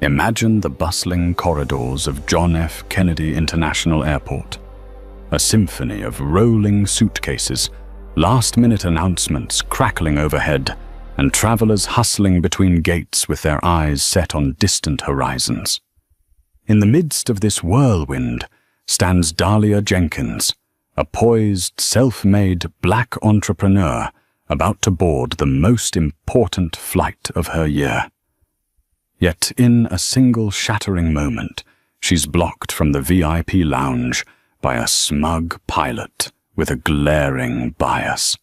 Imagine the bustling corridors of John F. Kennedy International Airport. A symphony of rolling suitcases, last-minute announcements crackling overhead, and travelers hustling between gates with their eyes set on distant horizons. In the midst of this whirlwind stands Dahlia Jenkins, a poised, self-made black entrepreneur about to board the most important flight of her year. Yet in a single shattering moment, she's blocked from the VIP lounge by a smug pilot with a glaring bias.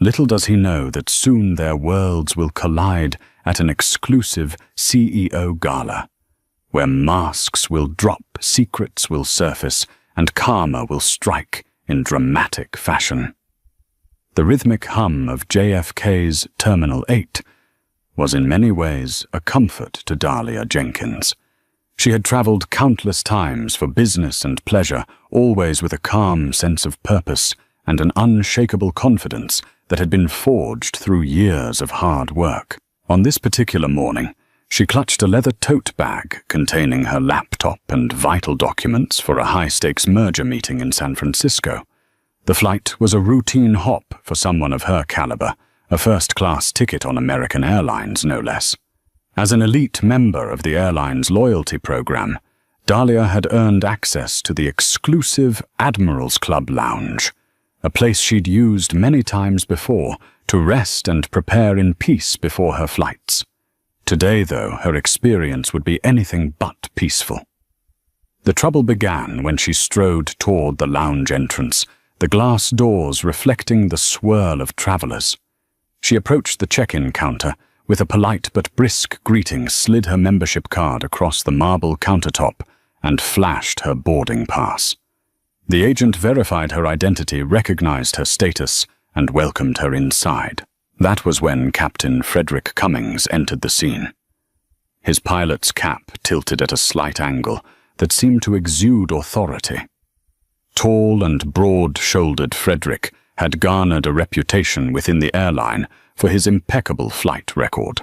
Little does he know that soon their worlds will collide at an exclusive CEO gala, where masks will drop, secrets will surface, and karma will strike in dramatic fashion. The rhythmic hum of JFK's Terminal 8 was in many ways a comfort to Dahlia Jenkins. She had traveled countless times for business and pleasure, always with a calm sense of purpose and an unshakable confidence that had been forged through years of hard work. On this particular morning, she clutched a leather tote bag containing her laptop and vital documents for a high-stakes merger meeting in San Francisco. The flight was a routine hop for someone of her caliber, a first-class ticket on American Airlines, no less. As an elite member of the airline's loyalty program, Dahlia had earned access to the exclusive Admirals Club lounge, a place she'd used many times before to rest and prepare in peace before her flights. Today, though, her experience would be anything but peaceful. The trouble began when she strode toward the lounge entrance, the glass doors reflecting the swirl of travelers. She approached the check-in counter, with a polite but brisk greeting slid her membership card across the marble countertop and flashed her boarding pass. The agent verified her identity, recognized her status, and welcomed her inside. That was when Captain Frederick Cummings entered the scene. His pilot's cap tilted at a slight angle that seemed to exude authority. Tall and broad-shouldered Frederick had garnered a reputation within the airline for his impeccable flight record.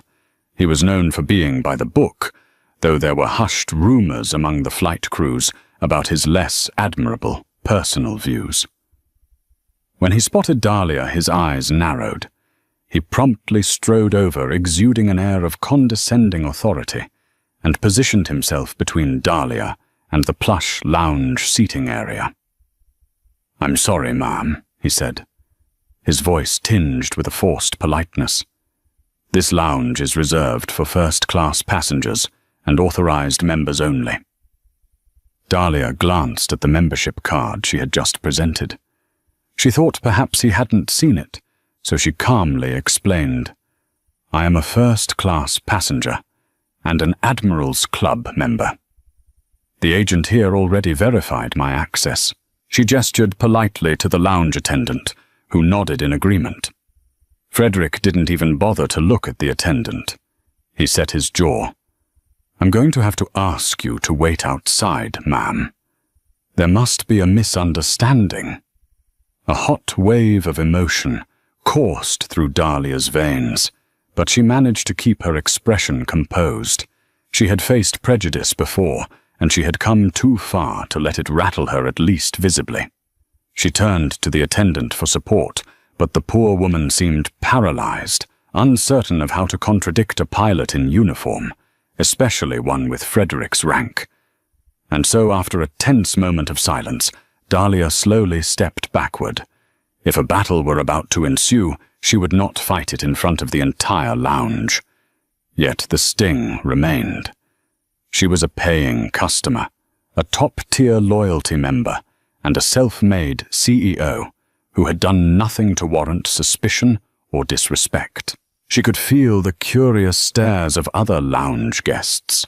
He was known for being by the book, though there were hushed rumors among the flight crews about his less admirable personal views. When he spotted Dahlia, his eyes narrowed. He promptly strode over, exuding an air of condescending authority, and positioned himself between Dahlia and the plush lounge seating area. "I'm sorry, ma'am," he said, his voice tinged with a forced politeness. "This lounge is reserved for first-class passengers and authorized members only." Dahlia glanced at the membership card she had just presented. She thought perhaps he hadn't seen it, so she calmly explained, "I am a first-class passenger and an Admirals Club member. The agent here already verified my access." She gestured politely to the lounge attendant, who nodded in agreement. Frederick didn't even bother to look at the attendant. He set his jaw. "I'm going to have to ask you to wait outside, ma'am. There must be a misunderstanding." A hot wave of emotion coursed through Dahlia's veins, but she managed to keep her expression composed. She had faced prejudice before, and she had come too far to let it rattle her at least visibly. She turned to the attendant for support, but the poor woman seemed paralyzed, uncertain of how to contradict a pilot in uniform, especially one with Frederick's rank. And so, after a tense moment of silence, Dahlia slowly stepped backward. If a battle were about to ensue, she would not fight it in front of the entire lounge. Yet the sting remained. She was a paying customer, a top-tier loyalty member, and a self-made CEO who had done nothing to warrant suspicion or disrespect. She could feel the curious stares of other lounge guests,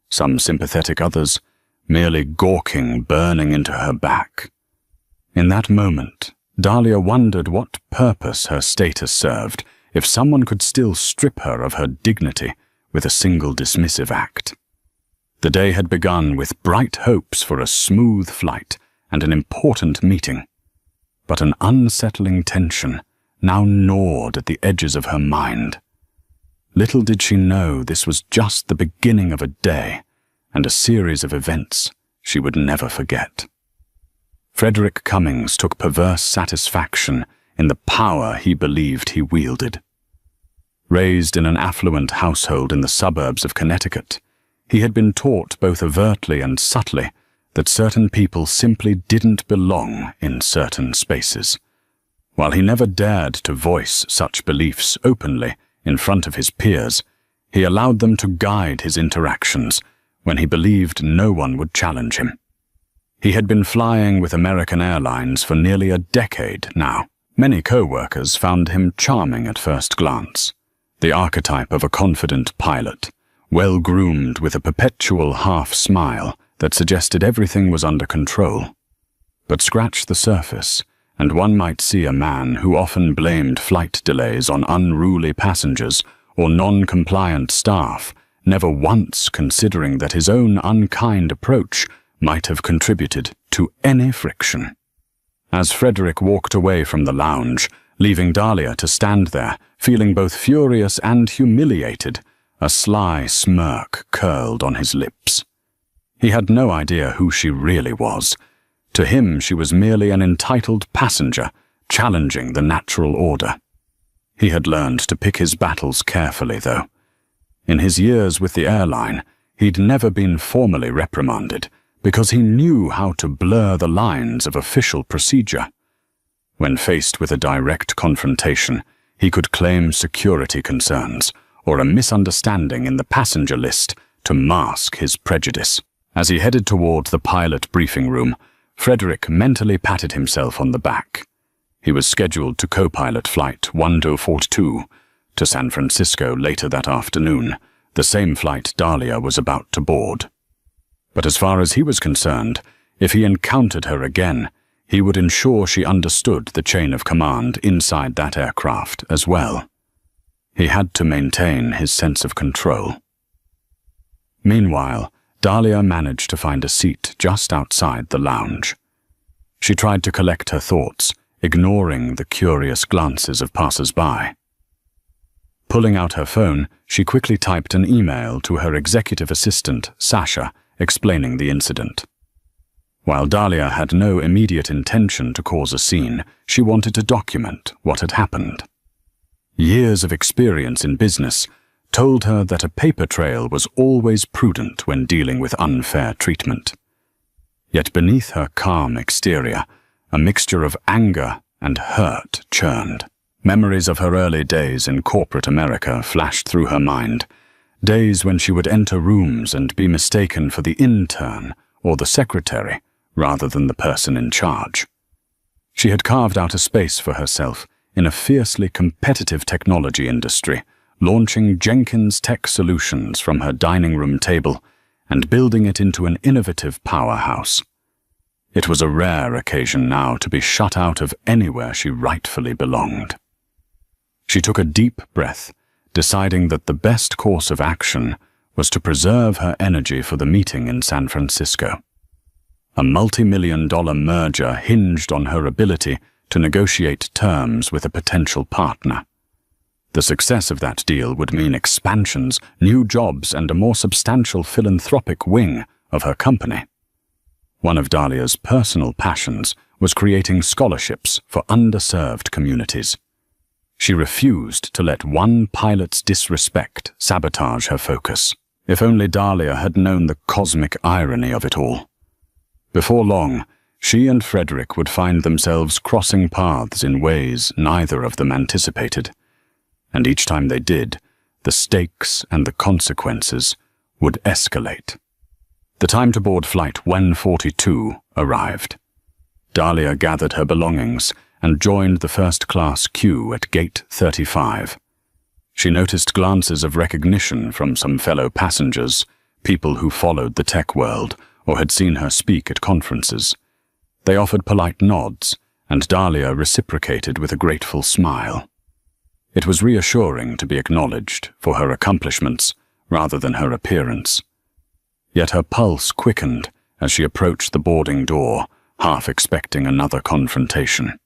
some sympathetic, others merely gawking, burning into her back. In that moment, Dahlia wondered what purpose her status served if someone could still strip her of her dignity with a single dismissive act. The day had begun with bright hopes for a smooth flight and an important meeting, but an unsettling tension now gnawed at the edges of her mind. Little did she know this was just the beginning of a day and a series of events she would never forget. Frederick Cummings took perverse satisfaction in the power he believed he wielded. Raised in an affluent household in the suburbs of Connecticut, he had been taught both overtly and subtly that certain people simply didn't belong in certain spaces. While he never dared to voice such beliefs openly in front of his peers, he allowed them to guide his interactions when he believed no one would challenge him. He had been flying with American Airlines for nearly a decade now. Many co-workers found him charming at first glance, the archetype of a confident pilot, well-groomed with a perpetual half-smile that suggested everything was under control. But scratch the surface, and one might see a man who often blamed flight delays on unruly passengers or non-compliant staff, never once considering that his own unkind approach might have contributed to any friction. As Frederick walked away from the lounge, leaving Dahlia to stand there, feeling both furious and humiliated, a sly smirk curled on his lips. He had no idea who she really was. To him, she was merely an entitled passenger, challenging the natural order. He had learned to pick his battles carefully, though. In his years with the airline, he'd never been formally reprimanded, because he knew how to blur the lines of official procedure. When faced with a direct confrontation, he could claim security concerns or a misunderstanding in the passenger list to mask his prejudice. As he headed toward the pilot briefing room, Frederick mentally patted himself on the back. He was scheduled to co-pilot Flight 1242 to San Francisco later that afternoon, the same flight Dahlia was about to board. But as far as he was concerned, if he encountered her again, he would ensure she understood the chain of command inside that aircraft as well. He had to maintain his sense of control. Meanwhile, Dahlia managed to find a seat just outside the lounge. She tried to collect her thoughts, ignoring the curious glances of passers-by. Pulling out her phone, she quickly typed an email to her executive assistant, Sasha, explaining the incident. While Dahlia had no immediate intention to cause a scene, she wanted to document what had happened. Years of experience in business told her that a paper trail was always prudent when dealing with unfair treatment. Yet beneath her calm exterior, a mixture of anger and hurt churned. Memories of her early days in corporate America flashed through her mind, days when she would enter rooms and be mistaken for the intern or the secretary rather than the person in charge. She had carved out a space for herself in a fiercely competitive technology industry, launching Jenkins Tech Solutions from her dining room table and building it into an innovative powerhouse. It was a rare occasion now to be shut out of anywhere she rightfully belonged. She took a deep breath, deciding that the best course of action was to preserve her energy for the meeting in San Francisco. A multi-million-dollar merger hinged on her ability to negotiate terms with a potential partner. The success of that deal would mean expansions, new jobs, and a more substantial philanthropic wing of her company. One of Dahlia's personal passions was creating scholarships for underserved communities. She refused to let one pilot's disrespect sabotage her focus. If only Dahlia had known the cosmic irony of it all. Before long, she and Frederick would find themselves crossing paths in ways neither of them anticipated. And each time they did, the stakes and the consequences would escalate. The time to board Flight 142 arrived. Dahlia gathered her belongings and joined the first-class queue at Gate 35. She noticed glances of recognition from some fellow passengers, people who followed the tech world or had seen her speak at conferences. They offered polite nods, and Dahlia reciprocated with a grateful smile. It was reassuring to be acknowledged for her accomplishments rather than her appearance. Yet her pulse quickened as she approached the boarding door, half expecting another confrontation.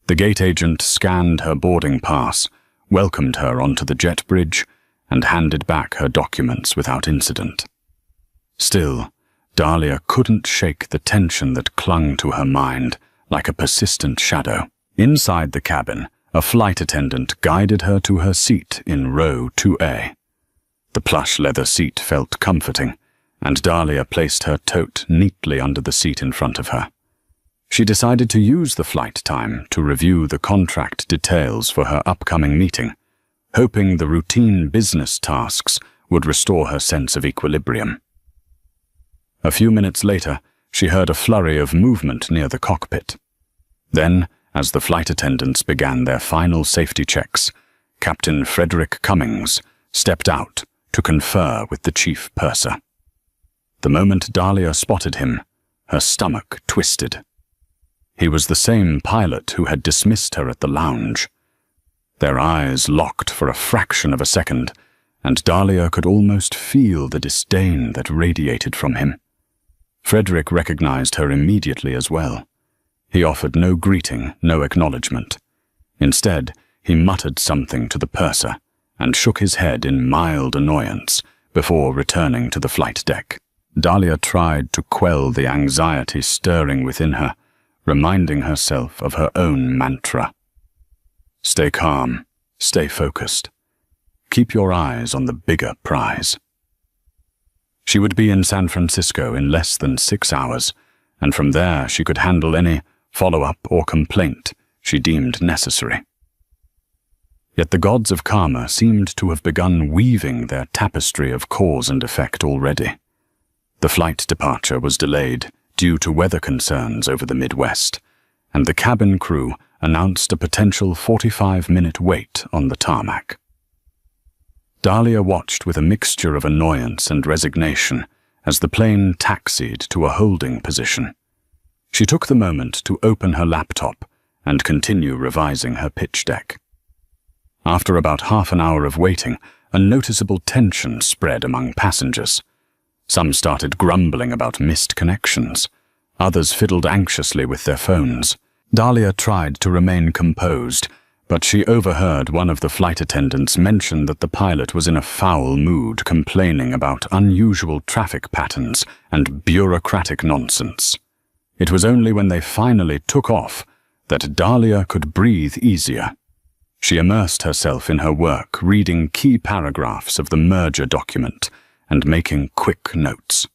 The gate agent scanned her boarding pass, welcomed her onto the jet bridge, and handed back her documents without incident. Still, Dahlia couldn't shake the tension that clung to her mind like a persistent shadow. Inside the cabin, a flight attendant guided her to her seat in row 2A. The plush leather seat felt comforting, and Dahlia placed her tote neatly under the seat in front of her. She decided to use the flight time to review the contract details for her upcoming meeting, hoping the routine business tasks would restore her sense of equilibrium. A few minutes later, she heard a flurry of movement near the cockpit. Then, as the flight attendants began their final safety checks, Captain Frederick Cummings stepped out to confer with the chief purser. The moment Dahlia spotted him, her stomach twisted. He was the same pilot who had dismissed her at the lounge. Their eyes locked for a fraction of a second, and Dahlia could almost feel the disdain that radiated from him. Frederick recognized her immediately as well. He offered no greeting, no acknowledgement. Instead, he muttered something to the purser and shook his head in mild annoyance before returning to the flight deck. Dahlia tried to quell the anxiety stirring within her, reminding herself of her own mantra. Stay calm, stay focused. Keep your eyes on the bigger prize. She would be in San Francisco in less than 6 hours, and from there she could handle any follow-up or complaint she deemed necessary. Yet the gods of karma seemed to have begun weaving their tapestry of cause and effect already. The flight departure was delayed due to weather concerns over the Midwest, and the cabin crew announced a potential 45-minute wait on the tarmac. Dahlia watched with a mixture of annoyance and resignation as the plane taxied to a holding position. She took the moment to open her laptop and continue revising her pitch deck. After about half an hour of waiting, a noticeable tension spread among passengers. Some started grumbling about missed connections. Others fiddled anxiously with their phones. Dahlia tried to remain composed, but she overheard one of the flight attendants mention that the pilot was in a foul mood, complaining about unusual traffic patterns and bureaucratic nonsense. It was only when they finally took off that Dahlia could breathe easier. She immersed herself in her work, reading key paragraphs of the merger document and making quick notes.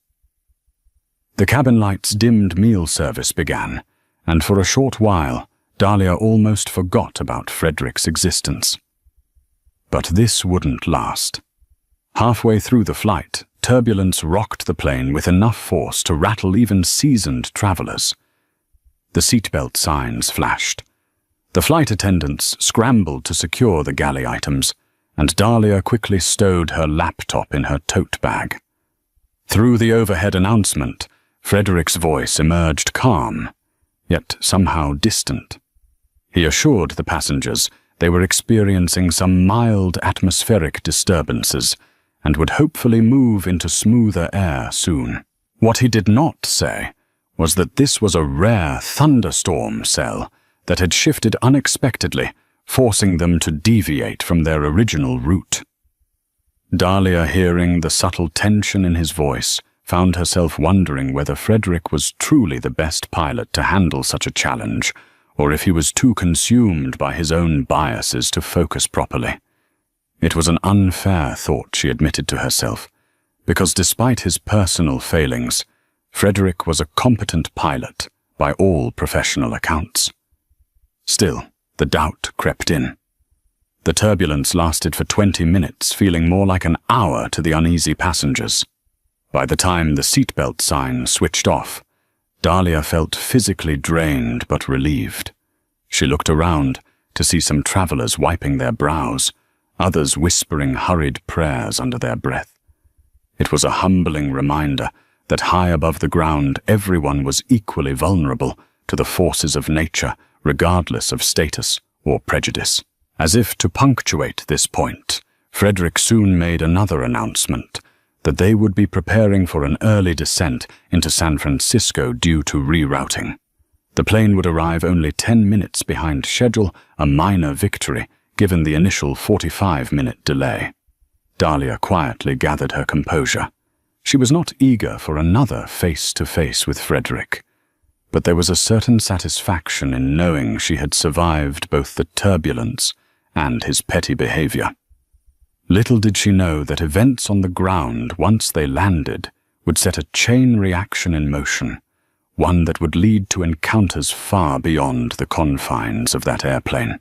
The cabin light's dimmed meal service began, and for a short while, Dahlia almost forgot about Frederick's existence. But this wouldn't last. Halfway through the flight, turbulence rocked the plane with enough force to rattle even seasoned travelers. The seatbelt signs flashed. The flight attendants scrambled to secure the galley items, and Dahlia quickly stowed her laptop in her tote bag. Through the overhead announcement, Frederick's voice emerged calm, yet somehow distant. He assured the passengers they were experiencing some mild atmospheric disturbances and would hopefully move into smoother air soon. What he did not say was that this was a rare thunderstorm cell that had shifted unexpectedly, forcing them to deviate from their original route. Dahlia, hearing the subtle tension in his voice, found herself wondering whether Frederick was truly the best pilot to handle such a challenge, or if he was too consumed by his own biases to focus properly. It was an unfair thought, she admitted to herself, because despite his personal failings, Frederick was a competent pilot by all professional accounts. Still, the doubt crept in. The turbulence lasted for 20 minutes, feeling more like an hour to the uneasy passengers. By the time the seatbelt sign switched off, Dahlia felt physically drained but relieved. She looked around to see some travelers wiping their brows, others whispering hurried prayers under their breath. It was a humbling reminder that high above the ground everyone was equally vulnerable to the forces of nature, regardless of status or prejudice. As if to punctuate this point, Frederick soon made another announcement that they would be preparing for an early descent into San Francisco due to rerouting. The plane would arrive only 10 minutes behind schedule, a minor victory given the initial 45-minute delay. Dahlia quietly gathered her composure. She was not eager for another face-to-face with Frederick, but there was a certain satisfaction in knowing she had survived both the turbulence and his petty behavior. Little did she know that events on the ground, once they landed, would set a chain reaction in motion, one that would lead to encounters far beyond the confines of that airplane.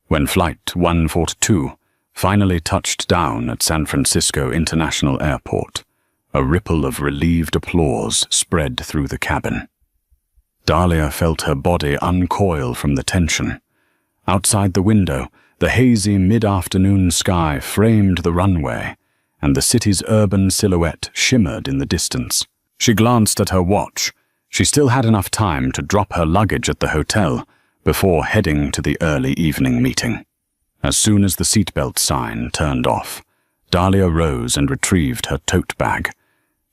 When Flight 142 finally touched down at San Francisco International Airport, a ripple of relieved applause spread through the cabin. Dahlia felt her body uncoil from the tension. Outside the window, the hazy mid-afternoon sky framed the runway, and the city's urban silhouette shimmered in the distance. She glanced at her watch. She still had enough time to drop her luggage at the hotel before heading to the early evening meeting. As soon as the seatbelt sign turned off, Dahlia rose and retrieved her tote bag.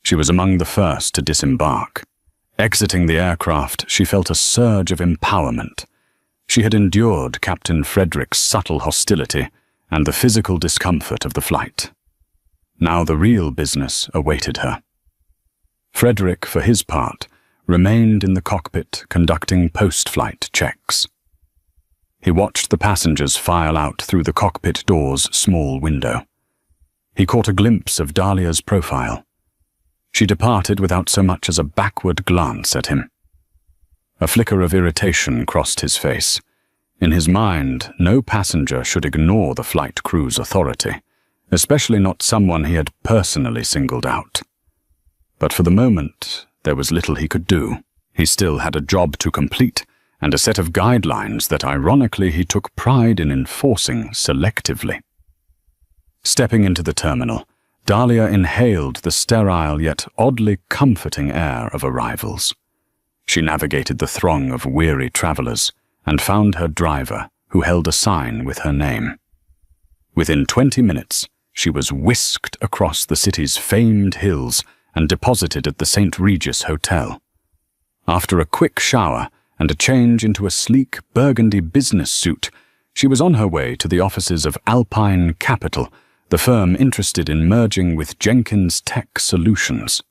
She was among the first to disembark. Exiting the aircraft, she felt a surge of empowerment. She had endured Captain Frederick's subtle hostility and the physical discomfort of the flight. Now the real business awaited her. Frederick, for his part, remained in the cockpit conducting post-flight checks. He watched the passengers file out through the cockpit door's small window. He caught a glimpse of Dahlia's profile. She departed without so much as a backward glance at him. A flicker of irritation crossed his face. In his mind, no passenger should ignore the flight crew's authority, especially not someone he had personally singled out. But for the moment, there was little he could do. He still had a job to complete, and a set of guidelines that ironically he took pride in enforcing selectively. Stepping into the terminal, Dahlia inhaled the sterile yet oddly comforting air of arrivals. She navigated the throng of weary travelers and found her driver, who held a sign with her name. Within 20 minutes, she was whisked across the city's famed hills and deposited at the St. Regis Hotel. After a quick shower and a change into a sleek burgundy business suit, she was on her way to the offices of Alpine Capital, the firm interested in merging with Jenkins Tech Solutions.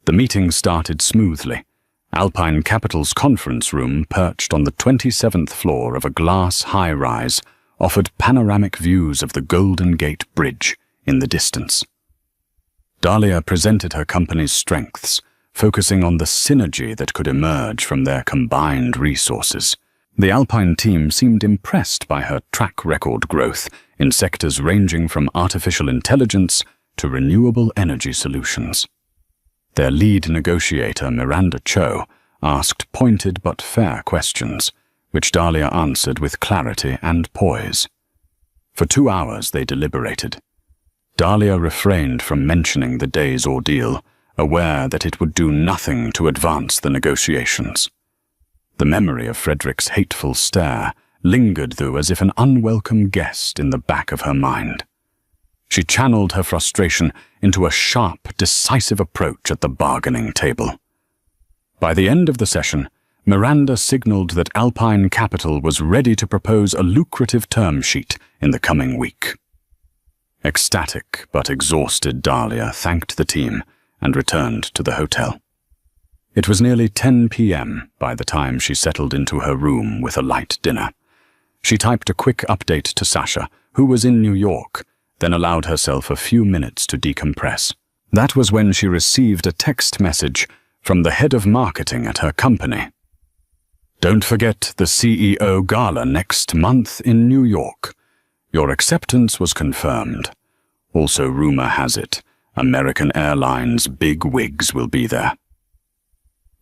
The meeting started smoothly. Alpine Capital's conference room, perched on the 27th floor of a glass high-rise, offered panoramic views of the Golden Gate Bridge in the distance. Dahlia presented her company's strengths, focusing on the synergy that could emerge from their combined resources. The Alpine team seemed impressed by her track record growth in sectors ranging from artificial intelligence to renewable energy solutions. Their lead negotiator, Miranda Cho, asked pointed but fair questions, which Dahlia answered with clarity and poise. For 2 hours they deliberated. Dahlia refrained from mentioning the day's ordeal, aware that it would do nothing to advance the negotiations. The memory of Frederick's hateful stare lingered, though, as if an unwelcome guest in the back of her mind. She channeled her frustration into a sharp, decisive approach at the bargaining table. By the end of the session, Miranda signaled that Alpine Capital was ready to propose a lucrative term sheet in the coming week. Ecstatic but exhausted Dahlia thanked the team and returned to the hotel. It was nearly 10 p.m. by the time she settled into her room with a light dinner. She typed a quick update to Sasha, who was in New York, then allowed herself a few minutes to decompress. That was when she received a text message from the head of marketing at her company. "Don't forget the CEO Gala next month in New York. Your acceptance was confirmed. Also, rumor has it, American Airlines big wigs will be there."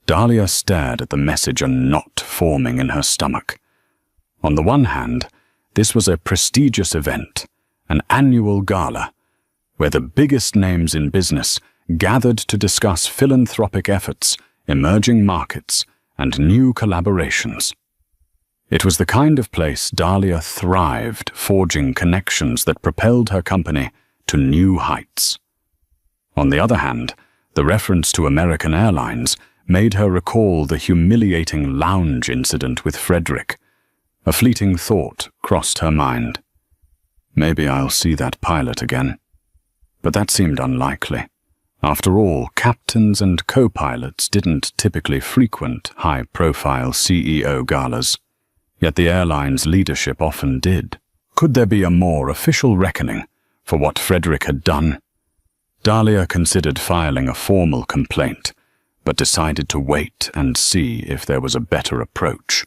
Dahlia stared at the message, a knot forming in her stomach. On the one hand, this was a prestigious event, an annual gala, where the biggest names in business gathered to discuss philanthropic efforts, emerging markets, and new collaborations. It was the kind of place Dahlia thrived, forging connections that propelled her company to new heights. On the other hand, the reference to American Airlines made her recall the humiliating lounge incident with Frederick. A fleeting thought crossed her mind. Maybe I'll see that pilot again. But that seemed unlikely. After all, captains and co-pilots didn't typically frequent high-profile CEO galas, yet the airline's leadership often did. Could there be a more official reckoning for what Frederick had done? Dahlia considered filing a formal complaint, but decided to wait and see if there was a better approach.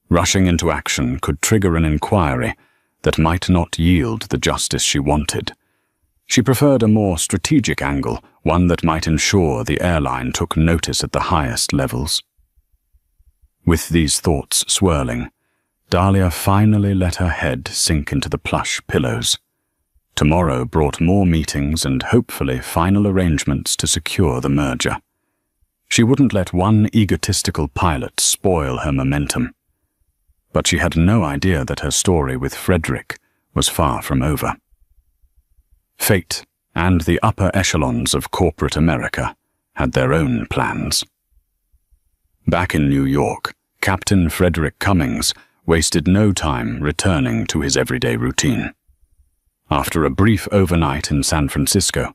Rushing into action could trigger an inquiry that might not yield the justice she wanted. She preferred a more strategic angle, one that might ensure the airline took notice at the highest levels. With these thoughts swirling, Dahlia finally let her head sink into the plush pillows. Tomorrow brought more meetings and hopefully final arrangements to secure the merger. She wouldn't let one egotistical pilot spoil her momentum. But she had no idea that her story with Frederick was far from over. Fate and the upper echelons of corporate America had their own plans. Back in New York, Captain Frederick Cummings wasted no time returning to his everyday routine. After a brief overnight in San Francisco,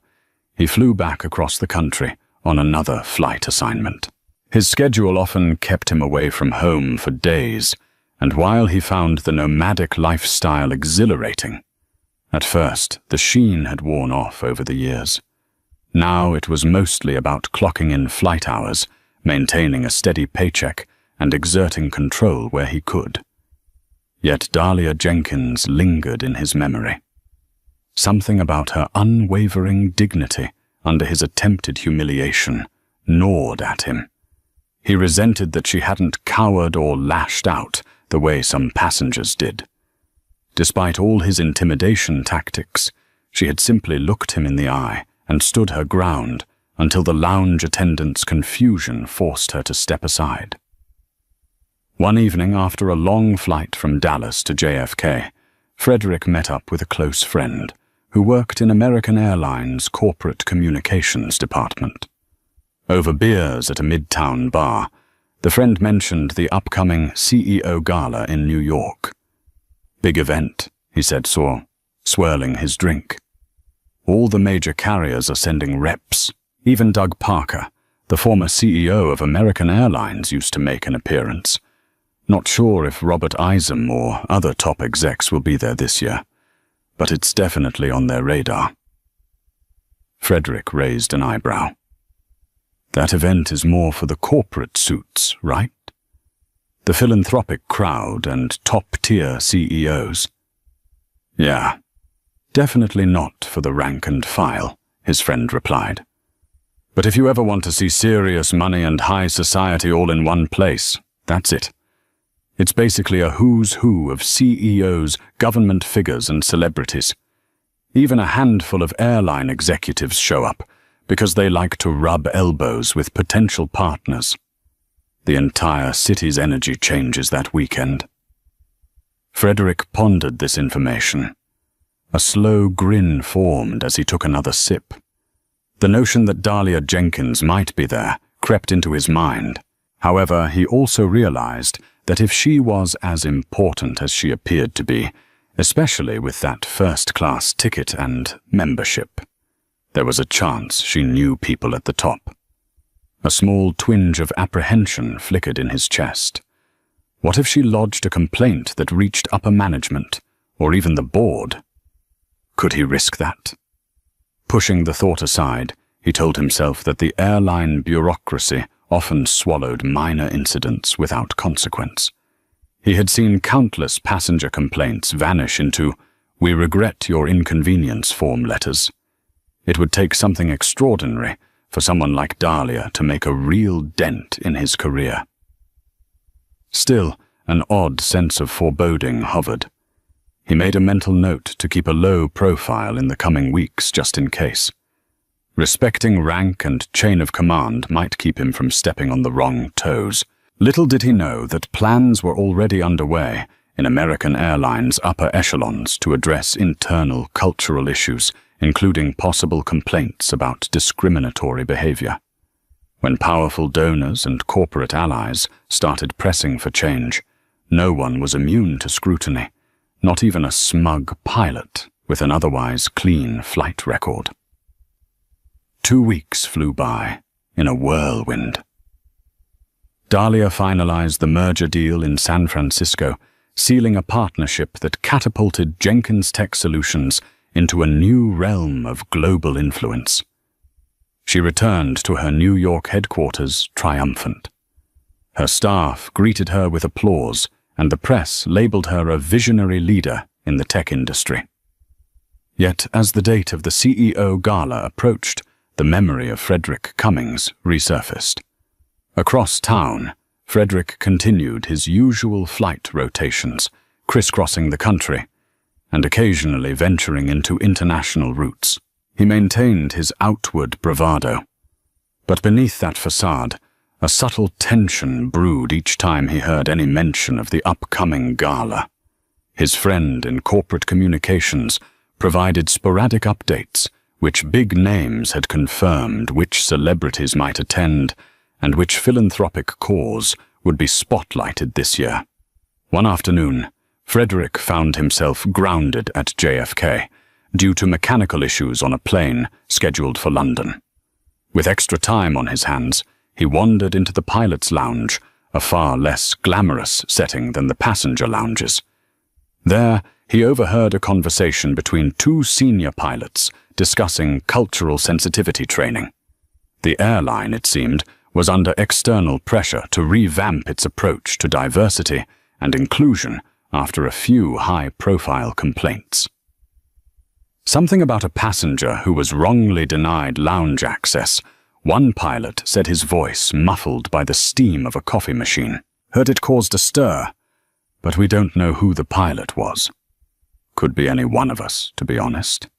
he flew back across the country on another flight assignment. His schedule often kept him away from home for days, and while he found the nomadic lifestyle exhilarating, at first the sheen had worn off over the years. Now it was mostly about clocking in flight hours, maintaining a steady paycheck, and exerting control where he could. Yet Dahlia Jenkins lingered in his memory. Something about her unwavering dignity under his attempted humiliation gnawed at him. He resented that she hadn't cowered or lashed out the way some passengers did. Despite all his intimidation tactics, she had simply looked him in the eye and stood her ground until the lounge attendant's confusion forced her to step aside. One evening after a long flight from Dallas to JFK, Frederick met up with a close friend who worked in American Airlines' corporate communications department. Over beers at a midtown bar, the friend mentioned the upcoming CEO Gala in New York. "Big event," he said, swirling his drink. "All the major carriers are sending reps. Even Doug Parker, the former CEO of American Airlines, used to make an appearance. Not sure if Robert Isom or other top execs will be there this year, but it's definitely on their radar." Frederick raised an eyebrow. "That event is more for the corporate suits, right? The philanthropic crowd and top-tier CEOs." "Yeah, definitely not for the rank and file," his friend replied. "But if you ever want to see serious money and high society all in one place, that's it. It's basically a who's who of CEOs, government figures, and celebrities. Even a handful of airline executives show up because they like to rub elbows with potential partners. The entire city's energy changes that weekend." Frederick pondered this information. A slow grin formed as he took another sip. The notion that Dahlia Jenkins might be there crept into his mind. However, he also realized that if she was as important as she appeared to be, especially with that first-class ticket and membership, there was a chance she knew people at the top. A small twinge of apprehension flickered in his chest. What if she lodged a complaint that reached upper management, or even the board? Could he risk that? Pushing the thought aside, he told himself that the airline bureaucracy often swallowed minor incidents without consequence. He had seen countless passenger complaints vanish into "We regret your inconvenience" form letters. It would take something extraordinary for someone like Dahlia to make a real dent in his career. Still, an odd sense of foreboding hovered. He made a mental note to keep a low profile in the coming weeks just in case. Respecting rank and chain of command might keep him from stepping on the wrong toes. Little did he know that plans were already underway in American Airlines' upper echelons to address internal cultural issues, including possible complaints about discriminatory behavior. When powerful donors and corporate allies started pressing for change, no one was immune to scrutiny, not even a smug pilot with an otherwise clean flight record. 2 weeks flew by in a whirlwind. Dahlia finalized the merger deal in San Francisco, sealing a partnership that catapulted Jenkins Tech Solutions into a new realm of global influence. She returned to her New York headquarters triumphant. Her staff greeted her with applause, and the press labeled her a visionary leader in the tech industry. Yet, as the date of the CEO Gala approached, the memory of Frederick Cummings resurfaced. Across town, Frederick continued his usual flight rotations, crisscrossing the country, and occasionally venturing into international routes. He maintained his outward bravado, but beneath that facade, a subtle tension brewed each time he heard any mention of the upcoming gala. His friend in corporate communications provided sporadic updates, which big names had confirmed which celebrities might attend and which philanthropic cause would be spotlighted this year. One afternoon, Frederick found himself grounded at JFK due to mechanical issues on a plane scheduled for London. With extra time on his hands, he wandered into the pilot's lounge, a far less glamorous setting than the passenger lounges. There, he overheard a conversation between 2 senior pilots discussing cultural sensitivity training. The airline, it seemed, was under external pressure to revamp its approach to diversity and inclusion after a few high-profile complaints. Something about a passenger who was wrongly denied lounge access. One pilot said his voice muffled by the steam of a coffee machine. Heard it caused a stir, but we don't know who the pilot was. Could be any one of us, to be honest.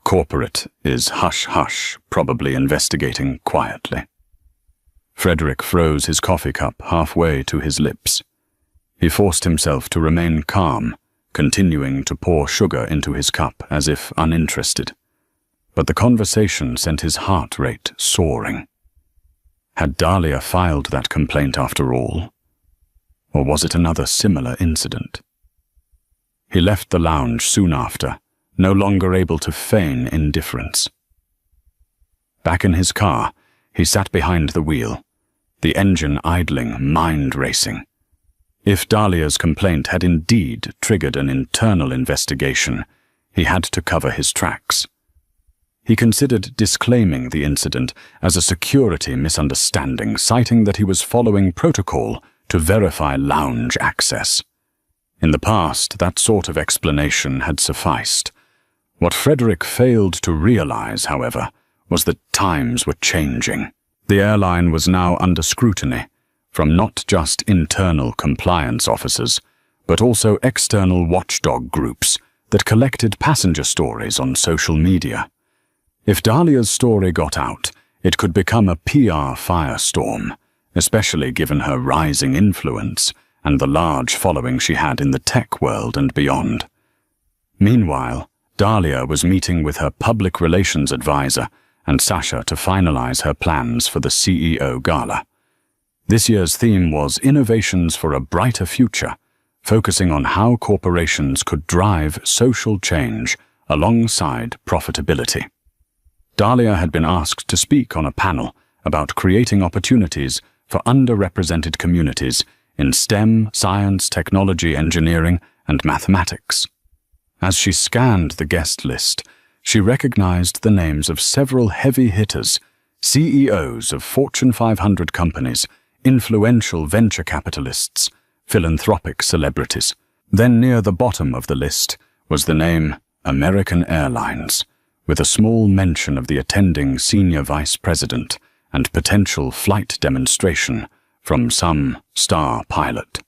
Corporate is hush-hush, probably investigating quietly. Frederick froze his coffee cup halfway to his lips. He forced himself to remain calm, continuing to pour sugar into his cup as if uninterested. But the conversation sent his heart rate soaring. Had Dahlia filed that complaint after all? Or was it another similar incident? He left the lounge soon after, no longer able to feign indifference. Back in his car, he sat behind the wheel, the engine idling, mind racing. If Dahlia's complaint had indeed triggered an internal investigation, he had to cover his tracks. He considered disclaiming the incident as a security misunderstanding, citing that he was following protocol to verify lounge access. In the past, that sort of explanation had sufficed. What Frederick failed to realize, however, was that times were changing. The airline was now under scrutiny from not just internal compliance officers, but also external watchdog groups that collected passenger stories on social media. If Dahlia's story got out, it could become a PR firestorm, especially given her rising influence and the large following she had in the tech world and beyond. Meanwhile, Dahlia was meeting with her public relations advisor and Sasha to finalize her plans for the CEO Gala. This year's theme was Innovations for a Brighter Future, focusing on how corporations could drive social change alongside profitability. Dahlia had been asked to speak on a panel about creating opportunities for underrepresented communities in STEM, science, technology, engineering, and mathematics. As she scanned the guest list, she recognized the names of several heavy hitters, CEOs of Fortune 500 companies, influential venture capitalists, philanthropic celebrities. Then near the bottom of the list was the name American Airlines, with a small mention of the attending senior vice president and potential flight demonstration from some star pilot.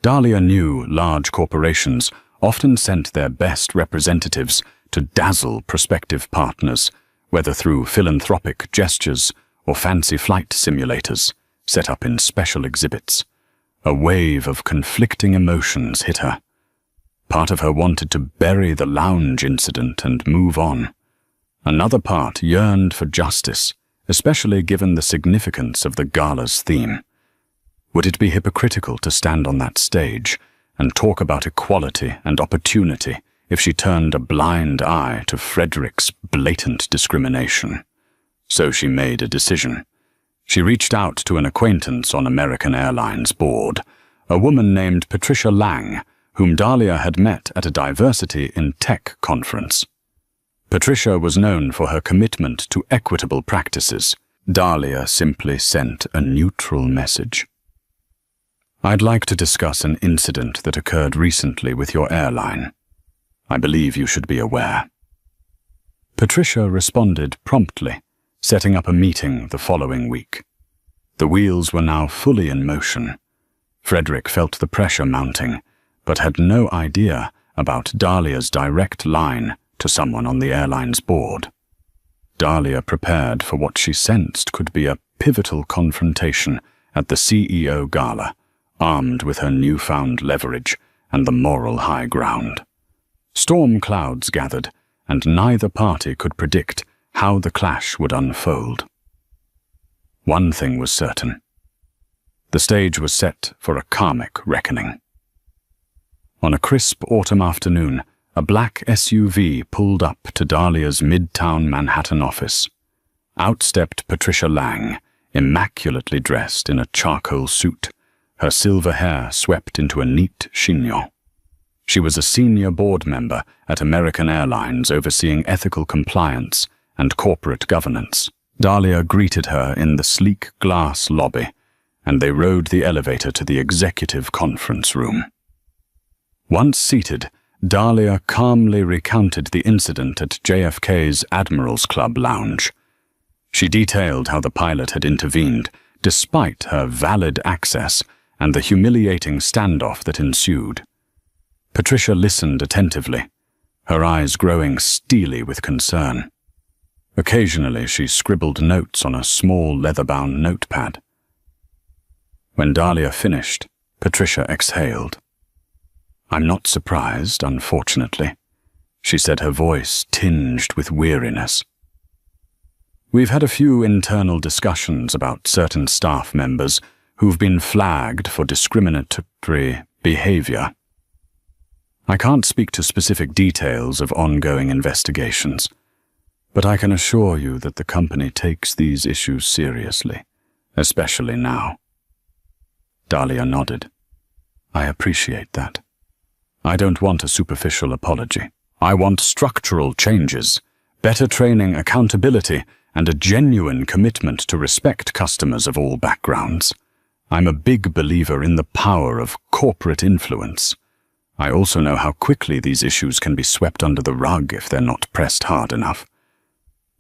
Dahlia knew large corporations often sent their best representatives to dazzle prospective partners, whether through philanthropic gestures or fancy flight simulators set up in special exhibits. A wave of conflicting emotions hit her. Part of her wanted to bury the lounge incident and move on. Another part yearned for justice, especially given the significance of the gala's theme. Would it be hypocritical to stand on that stage and talk about equality and opportunity if she turned a blind eye to Frederick's blatant discrimination. So she made a decision. She reached out to an acquaintance on American Airlines board, a woman named Patricia Lang, whom Dahlia had met at a diversity in tech conference. Patricia was known for her commitment to equitable practices. Dahlia simply sent a neutral message. "I'd like to discuss an incident that occurred recently with your airline. I believe you should be aware." Patricia responded promptly, setting up a meeting the following week. The wheels were now fully in motion. Frederick felt the pressure mounting, but had no idea about Dahlia's direct line to someone on the airline's board. Dahlia prepared for what she sensed could be a pivotal confrontation at the CEO Gala, armed with her newfound leverage and the moral high ground. Storm clouds gathered, and neither party could predict how the clash would unfold. One thing was certain. The stage was set for a karmic reckoning. On a crisp autumn afternoon, a black SUV pulled up to Dahlia's midtown Manhattan office. Out stepped Patricia Lang, immaculately dressed in a charcoal suit, her silver hair swept into a neat chignon. She was a senior board member at American Airlines overseeing ethical compliance and corporate governance. Dahlia greeted her in the sleek glass lobby, and they rode the elevator to the executive conference room. Once seated, Dahlia calmly recounted the incident at JFK's Admirals Club lounge. She detailed how the pilot had intervened, despite her valid access, and the humiliating standoff that ensued. Patricia listened attentively, her eyes growing steely with concern. Occasionally, she scribbled notes on a small leather-bound notepad. When Dahlia finished, Patricia exhaled. "I'm not surprised, unfortunately," she said, her voice tinged with weariness. "We've had a few internal discussions about certain staff members who've been flagged for discriminatory behavior. I can't speak to specific details of ongoing investigations, but I can assure you that the company takes these issues seriously, especially now." Dahlia nodded. "I appreciate that. I don't want a superficial apology. I want structural changes, better training, accountability, and a genuine commitment to respect customers of all backgrounds. I'm a big believer in the power of corporate influence. I also know how quickly these issues can be swept under the rug if they're not pressed hard enough."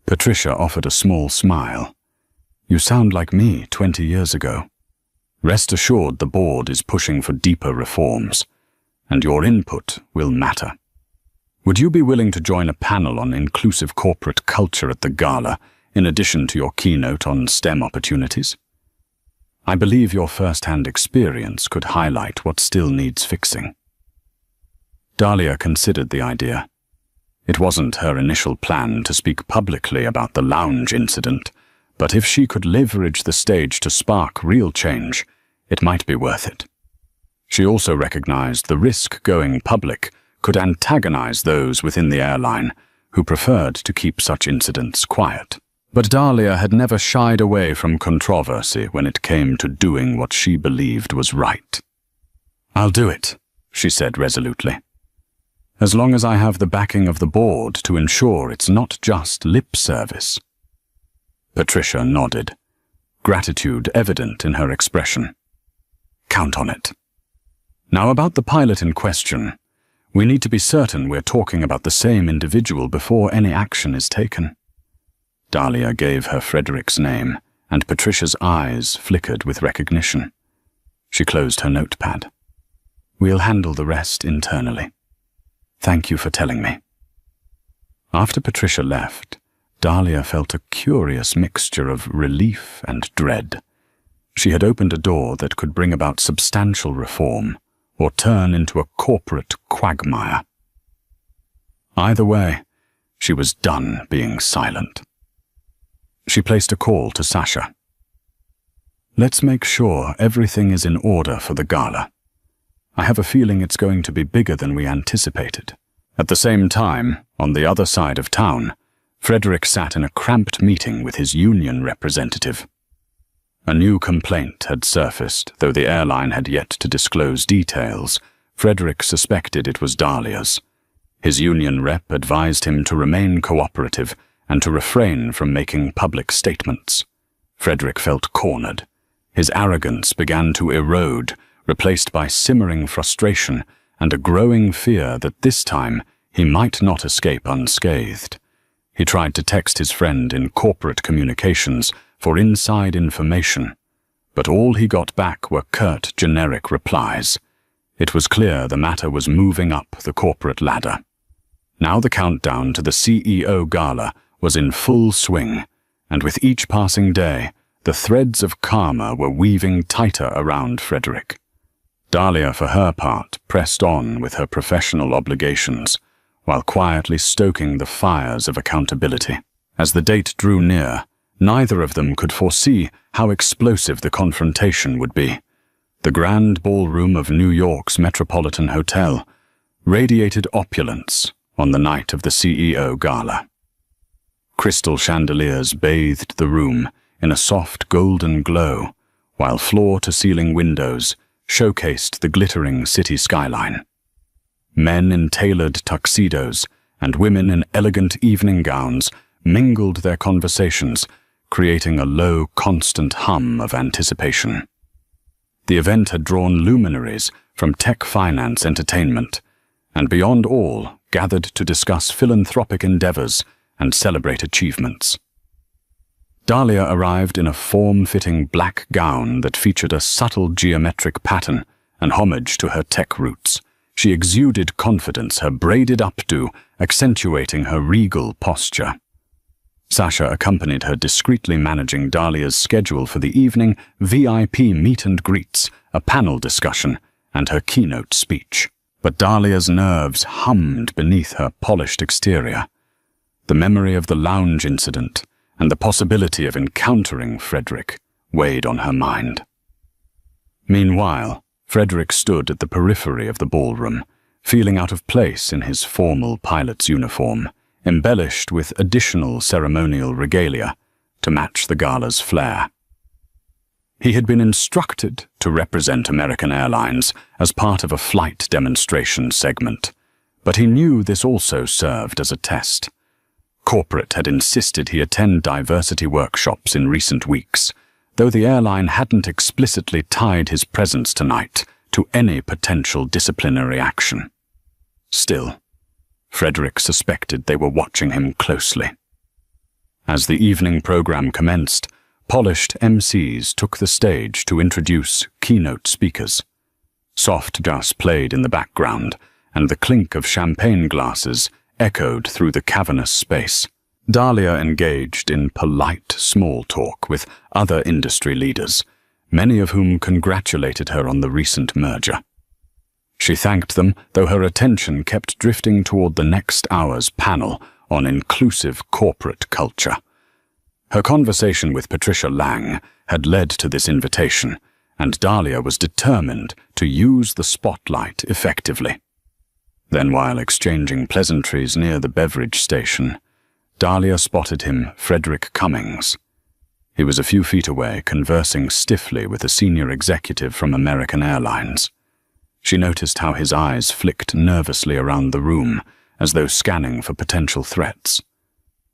Patricia offered a small smile. "You sound like me 20 years ago. Rest assured the board is pushing for deeper reforms, and your input will matter. Would you be willing to join a panel on inclusive corporate culture at the Gala, in addition to your keynote on STEM opportunities? I believe your first-hand experience could highlight what still needs fixing." Dahlia considered the idea. It wasn't her initial plan to speak publicly about the lounge incident, but if she could leverage the stage to spark real change, it might be worth it. She also recognized the risk going public could antagonize those within the airline who preferred to keep such incidents quiet. But Dahlia had never shied away from controversy when it came to doing what she believed was right. "I'll do it," she said resolutely. "As long as I have the backing of the board to ensure it's not just lip service." Patricia nodded, gratitude evident in her expression. "Count on it. Now about the pilot in question, we need to be certain we're talking about the same individual before any action is taken." Dahlia gave her Frederick's name, and Patricia's eyes flickered with recognition. She closed her notepad. "We'll handle the rest internally. Thank you for telling me." After Patricia left, Dahlia felt a curious mixture of relief and dread. She had opened a door that could bring about substantial reform or turn into a corporate quagmire. Either way, she was done being silent. She placed a call to Sasha. "Let's make sure everything is in order for the Gala. I have a feeling it's going to be bigger than we anticipated. At the same time, on the other side of town, Frederick sat in a cramped meeting with his union representative. A new complaint had surfaced, though the airline had yet to disclose details. Frederick suspected it was Dahlia's. His union rep advised him to remain cooperative and to refrain from making public statements. Frederick felt cornered. His arrogance began to erode, replaced by simmering frustration and a growing fear that this time he might not escape unscathed. He tried to text his friend in corporate communications for inside information, but all he got back were curt, generic replies. It was clear the matter was moving up the corporate ladder. Now the countdown to the CEO Gala was in full swing, and with each passing day, the threads of karma were weaving tighter around Frederick. Dahlia, for her part, pressed on with her professional obligations, while quietly stoking the fires of accountability. As the date drew near, neither of them could foresee how explosive the confrontation would be. The grand ballroom of New York's Metropolitan Hotel radiated opulence on the night of the CEO Gala. Crystal chandeliers bathed the room in a soft golden glow, while floor-to-ceiling windows showcased the glittering city skyline. Men in tailored tuxedos and women in elegant evening gowns mingled their conversations, creating a low, constant hum of anticipation. The event had drawn luminaries from tech finance entertainment, and beyond all, gathered to discuss philanthropic endeavors and celebrate achievements. Dahlia arrived in a form-fitting black gown that featured a subtle geometric pattern and homage to her tech roots. She exuded confidence, her braided updo accentuating her regal posture. Sasha accompanied her, discreetly managing Dahlia's schedule for the evening, VIP meet and greets, a panel discussion, and her keynote speech. But Dahlia's nerves hummed beneath her polished exterior. The memory of the lounge incident and the possibility of encountering Frederick weighed on her mind. Meanwhile, Frederick stood at the periphery of the ballroom, feeling out of place in his formal pilot's uniform, embellished with additional ceremonial regalia to match the gala's flair. He had been instructed to represent American Airlines as part of a flight demonstration segment, but he knew this also served as a test. Corporate had insisted he attend diversity workshops in recent weeks, though the airline hadn't explicitly tied his presence tonight to any potential disciplinary action. Still, Frederick suspected they were watching him closely. As the evening program commenced, polished MCs took the stage to introduce keynote speakers. Soft jazz played in the background, and the clink of champagne glasses echoed through the cavernous space. Dahlia engaged in polite small talk with other industry leaders, many of whom congratulated her on the recent merger. She thanked them, though her attention kept drifting toward the next hour's panel on inclusive corporate culture. Her conversation with Patricia Lang had led to this invitation, and Dahlia was determined to use the spotlight effectively. Then, while exchanging pleasantries near the beverage station, Dahlia spotted him, Frederick Cummings. He was a few feet away, conversing stiffly with a senior executive from American Airlines. She noticed how his eyes flicked nervously around the room, as though scanning for potential threats.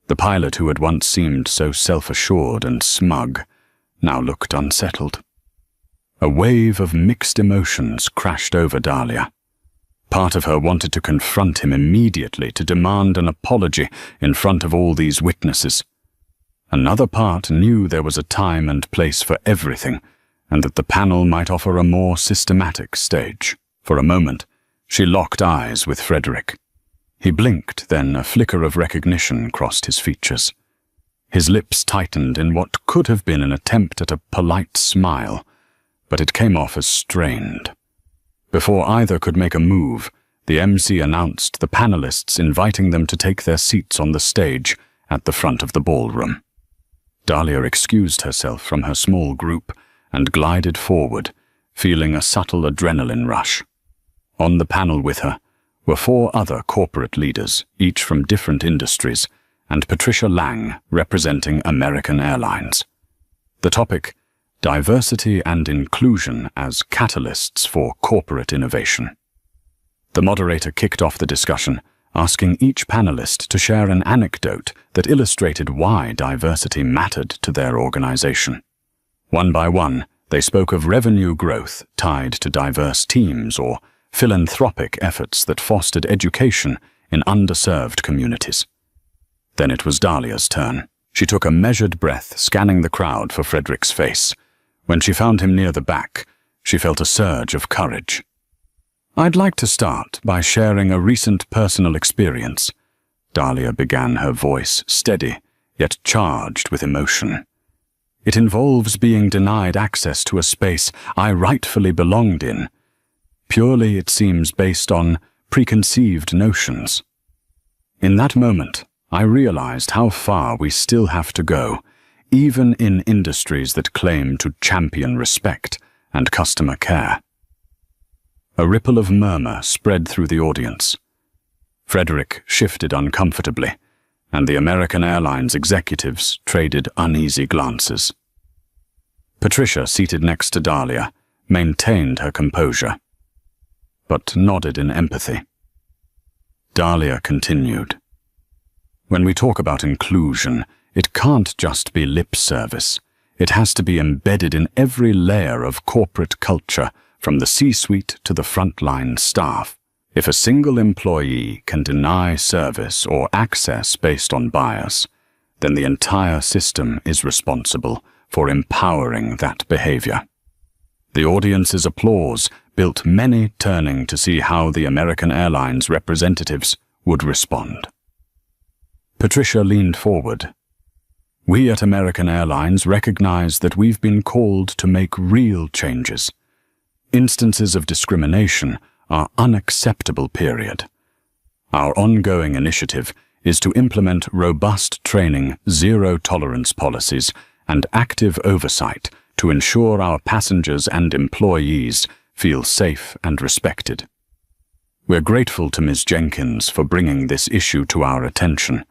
The pilot who had once seemed so self-assured and smug now looked unsettled. A wave of mixed emotions crashed over Dahlia. Part of her wanted to confront him immediately, to demand an apology in front of all these witnesses. Another part knew there was a time and place for everything, and that the panel might offer a more systematic stage. For a moment, she locked eyes with Frederick. He blinked, then a flicker of recognition crossed his features. His lips tightened in what could have been an attempt at a polite smile, but it came off as strained. Before either could make a move, the MC announced the panelists, inviting them to take their seats on the stage at the front of the ballroom. Dahlia excused herself from her small group and glided forward, feeling a subtle adrenaline rush. On the panel with her were 4 other corporate leaders, each from different industries, and Patricia Lang, representing American Airlines. The topic: diversity and inclusion as catalysts for corporate innovation. The moderator kicked off the discussion, asking each panelist to share an anecdote that illustrated why diversity mattered to their organization. One by one, they spoke of revenue growth tied to diverse teams or philanthropic efforts that fostered education in underserved communities. Then it was Dahlia's turn. She took a measured breath, scanning the crowd for Frederick's face. When she found him near the back, she felt a surge of courage. "I'd like to start by sharing a recent personal experience." Dahlia began, her voice steady, yet charged with emotion. "It involves being denied access to a space I rightfully belonged in. Purely, it seems, based on preconceived notions. In that moment, I realized how far we still have to go, even in industries that claim to champion respect and customer care." A ripple of murmur spread through the audience. Frederick shifted uncomfortably, and the American Airlines executives traded uneasy glances. Patricia, seated next to Dahlia, maintained her composure, but nodded in empathy. Dahlia continued. "When we talk about inclusion, it can't just be lip service. It has to be embedded in every layer of corporate culture, from the C-suite to the frontline staff. If a single employee can deny service or access based on bias, then the entire system is responsible for empowering that behavior." The audience's applause built many turning to see how the American Airlines representatives would respond. Patricia leaned forward. "We at American Airlines recognize that we've been called to make real changes. Instances of discrimination are unacceptable, period. Our ongoing initiative is to implement robust training, zero-tolerance policies, and active oversight to ensure our passengers and employees feel safe and respected. We're grateful to Ms. Jenkins for bringing this issue to our attention,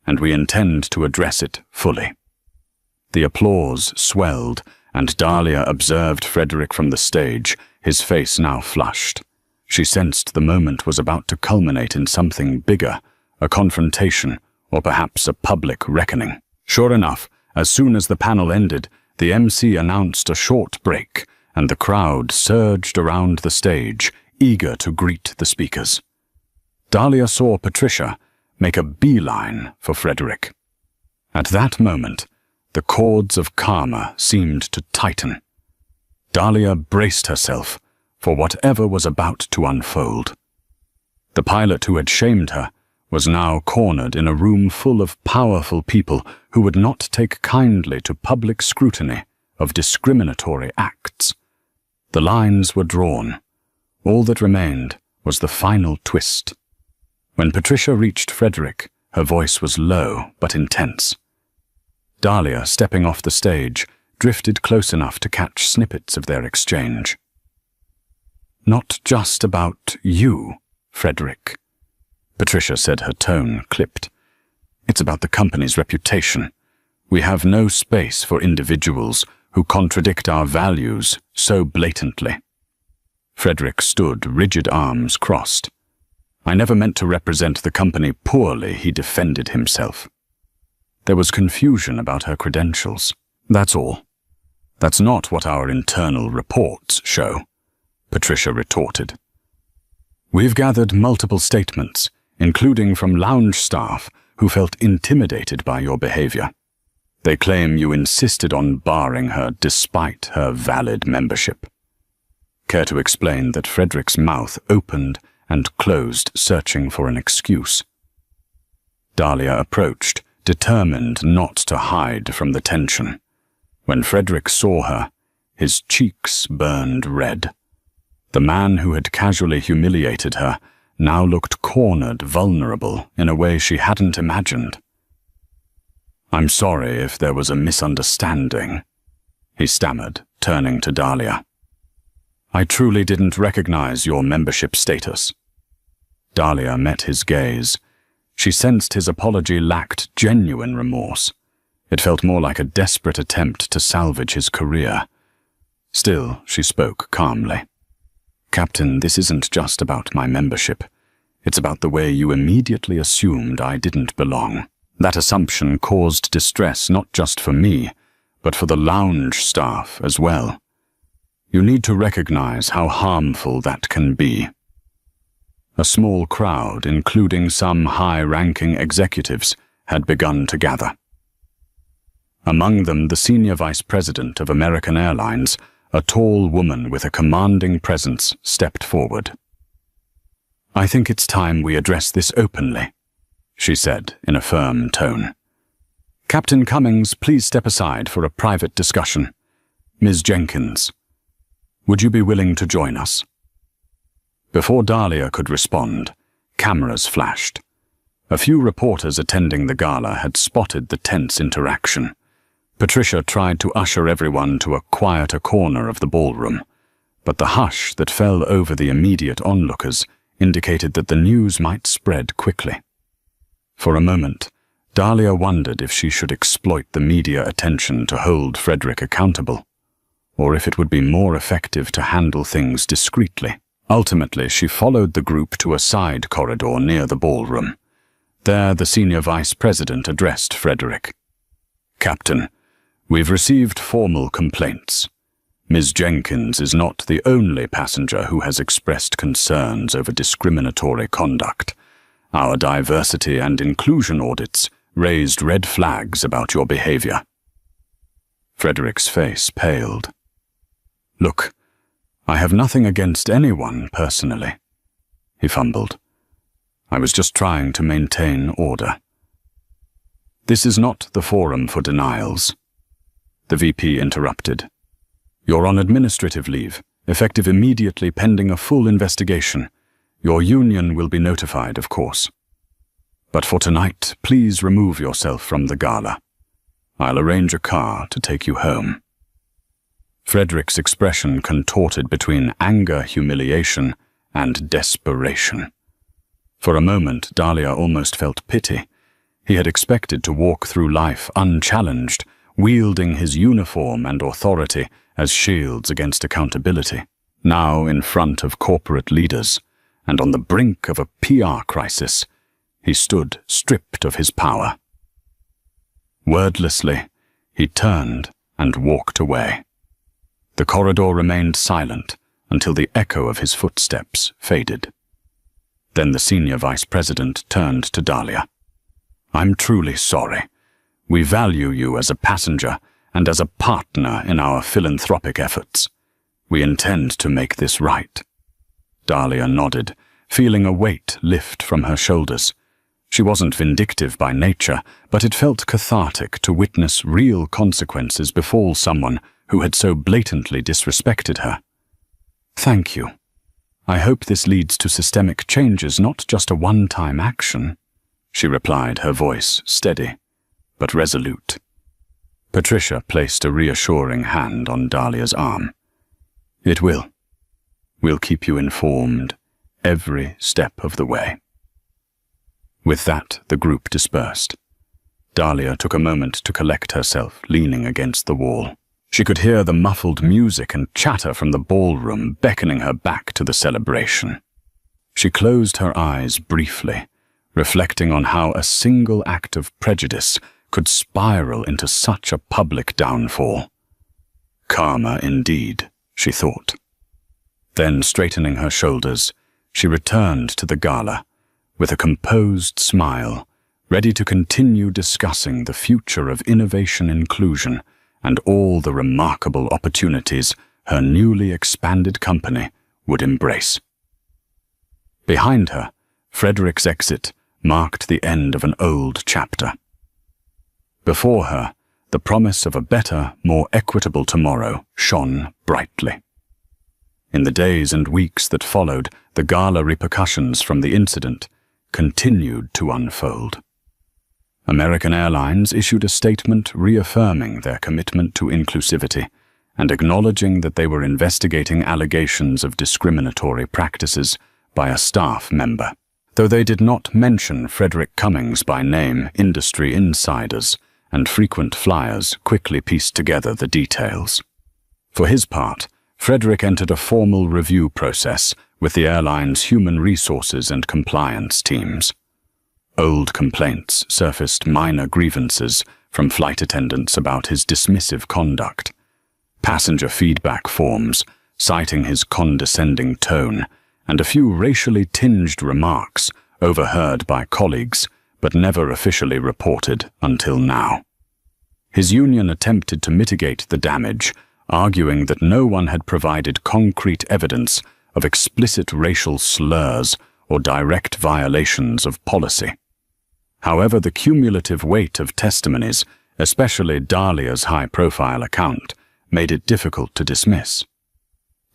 and we intend to address it fully." The applause swelled, and Dahlia observed Frederick from the stage, his face now flushed. She sensed the moment was about to culminate in something bigger, a confrontation, or perhaps a public reckoning. Sure enough, as soon as the panel ended, the MC announced a short break, and the crowd surged around the stage, eager to greet the speakers. Dahlia saw Patricia make a beeline for Frederick. At that moment, the cords of karma seemed to tighten. Dahlia braced herself for whatever was about to unfold. The pilot who had shamed her was now cornered in a room full of powerful people who would not take kindly to public scrutiny of discriminatory acts. The lines were drawn. All that remained was the final twist. When Patricia reached Frederick, her voice was low but intense. Dahlia, stepping off the stage, drifted close enough to catch snippets of their exchange. "Not just about you, Frederick," Patricia said, her tone clipped. "It's about the company's reputation. We have no space for individuals who contradict our values so blatantly." Frederick stood, rigid arms crossed. "I never meant to represent the company poorly," he defended himself. There was confusion about her credentials. "That's all. That's not what our internal reports show," Patricia retorted. "We've gathered multiple statements, including from lounge staff who felt intimidated by your behavior. They claim you insisted on barring her despite her valid membership." Care to explain that Frederick's mouth opened and closed, searching for an excuse. Dahlia approached, determined not to hide from the tension. When Frederick saw her, his cheeks burned red. The man who had casually humiliated her now looked cornered, vulnerable, in a way she hadn't imagined. "I'm sorry if there was a misunderstanding," he stammered, turning to Dahlia. "I truly didn't recognize your membership status." Dahlia met his gaze. She sensed his apology lacked genuine remorse. It felt more like a desperate attempt to salvage his career. Still, she spoke calmly. "Captain, this isn't just about my membership. It's about the way you immediately assumed I didn't belong. That assumption caused distress not just for me, but for the lounge staff as well. You need to recognize how harmful that can be." A small crowd, including some high-ranking executives, had begun to gather. Among them, the senior vice president of American Airlines, a tall woman with a commanding presence, stepped forward. "I think it's time we address this openly," she said in a firm tone. "Captain Cummings, please step aside for a private discussion. Ms. Jenkins, would you be willing to join us?" Before Dahlia could respond, cameras flashed. A few reporters attending the gala had spotted the tense interaction. Patricia tried to usher everyone to a quieter corner of the ballroom, but the hush that fell over the immediate onlookers indicated that the news might spread quickly. For a moment, Dahlia wondered if she should exploit the media attention to hold Frederick accountable, or if it would be more effective to handle things discreetly. Ultimately, she followed the group to a side corridor near the ballroom. There, the senior vice president addressed Frederick. "Captain, we've received formal complaints. Ms. Jenkins is not the only passenger who has expressed concerns over discriminatory conduct. Our diversity and inclusion audits raised red flags about your behavior." Frederick's face paled. "Look, I have nothing against anyone personally," he fumbled. "I was just trying to maintain order." "This is not the forum for denials," the VP interrupted. "You're on administrative leave, effective immediately pending a full investigation. Your union will be notified, of course. But for tonight, please remove yourself from the gala. I'll arrange a car to take you home." Frederick's expression contorted between anger, humiliation, and desperation. For a moment, Dahlia almost felt pity. He had expected to walk through life unchallenged, wielding his uniform and authority as shields against accountability. Now, in front of corporate leaders, and on the brink of a PR crisis, he stood stripped of his power. Wordlessly, he turned and walked away. The corridor remained silent until the echo of his footsteps faded. Then the senior vice president turned to Dahlia. "I'm truly sorry. We value you as a passenger and as a partner in our philanthropic efforts. We intend to make this right." Dahlia nodded, feeling a weight lift from her shoulders. She wasn't vindictive by nature, but it felt cathartic to witness real consequences befall someone who had so blatantly disrespected her. "Thank you. I hope this leads to systemic changes, not just a one-time action," she replied, her voice steady, but resolute. Patricia placed a reassuring hand on Dahlia's arm. "It will. We'll keep you informed every step of the way." With that, the group dispersed. Dahlia took a moment to collect herself, leaning against the wall. She could hear the muffled music and chatter from the ballroom beckoning her back to the celebration. She closed her eyes briefly, reflecting on how a single act of prejudice could spiral into such a public downfall. Karma indeed, she thought. Then, straightening her shoulders, she returned to the gala with a composed smile, ready to continue discussing the future of innovation inclusion and all the remarkable opportunities her newly expanded company would embrace. Behind her, Frederick's exit marked the end of an old chapter. Before her, the promise of a better, more equitable tomorrow shone brightly. In the days and weeks that followed, the gala repercussions from the incident continued to unfold. American Airlines issued a statement reaffirming their commitment to inclusivity and acknowledging that they were investigating allegations of discriminatory practices by a staff member. Though they did not mention Frederick Cummings by name, industry insiders and frequent flyers quickly pieced together the details. For his part, Frederick entered a formal review process with the airline's human resources and compliance teams. Old complaints surfaced minor grievances from flight attendants about his dismissive conduct. Passenger feedback forms citing his condescending tone and a few racially tinged remarks overheard by colleagues but never officially reported until now. His union attempted to mitigate the damage, arguing that no one had provided concrete evidence of explicit racial slurs or direct violations of policy. However, the cumulative weight of testimonies, especially Dahlia's high-profile account, made it difficult to dismiss.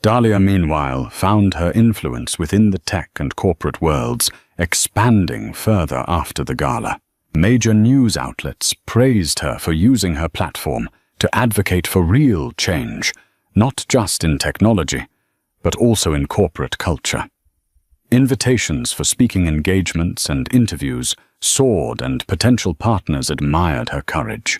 Dahlia, meanwhile, found her influence within the tech and corporate worlds expanding further after the gala. Major news outlets praised her for using her platform to advocate for real change, not just in technology, but also in corporate culture. Invitations for speaking engagements and interviews soared, and potential partners admired her courage.